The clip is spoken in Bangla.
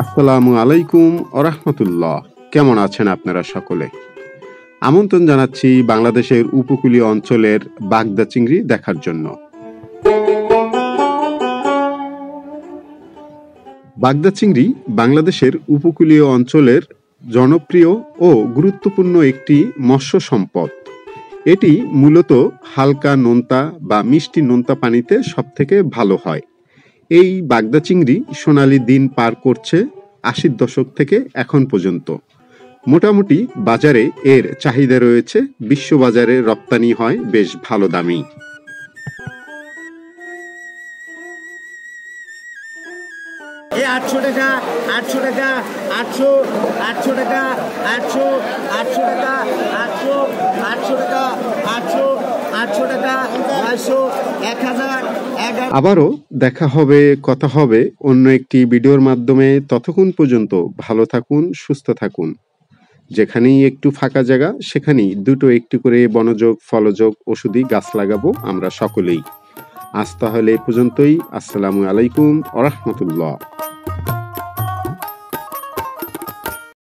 আসসালামু আলাইকুম ওরহমতুল্লাহ। কেমন আছেন আপনারা সকলে? আমন্ত্রণ জানাচ্ছি বাংলাদেশের উপকূলীয় অঞ্চলের বাগদা চিংড়ি দেখার জন্য। বাগদা চিংড়ি বাংলাদেশের উপকূলীয় অঞ্চলের জনপ্রিয় ও গুরুত্বপূর্ণ একটি মৎস্য সম্পদ। এটি মূলত হালকা নোনতা বা মিষ্টি নোনতা পানিতে সবথেকে ভালো হয়। এই বাগদা চিংড়ি সোনালী দিন পার করছে ৮০ দশক থেকে এখন পর্যন্ত। মোটামুটি বাজারে এর চাহিদা রয়েছে, বিশ্ববাজারে রপ্তানি হয় বেশ ভালো দামেই। এই ৮০০ টাকা, ৮০০ টাকা, ৮০০, ৮০০ টাকা, ৮০০, ৮০০ টাকা, ৮০০, ৮০০ টাকা, ৮০০, ৮০০ টাকা, ৯০০, ১০০০, ১১। আবারও দেখা হবে, কথা হবে অন্য একটি ভিডিওর মাধ্যমে। ততক্ষণ পর্যন্ত ভালো থাকুন, সুস্থ থাকুন। যেখানেই একটু ফাঁকা জায়গা সেখানেই দুটো একটু করে বনযোগ, ফলযোগ, ওষুধি গাছ লাগাবো আমরা সকলেই। আজ তাহলে এ পর্যন্তই। আসসালামু আলাইকুম ওরহমতুল্লাহ।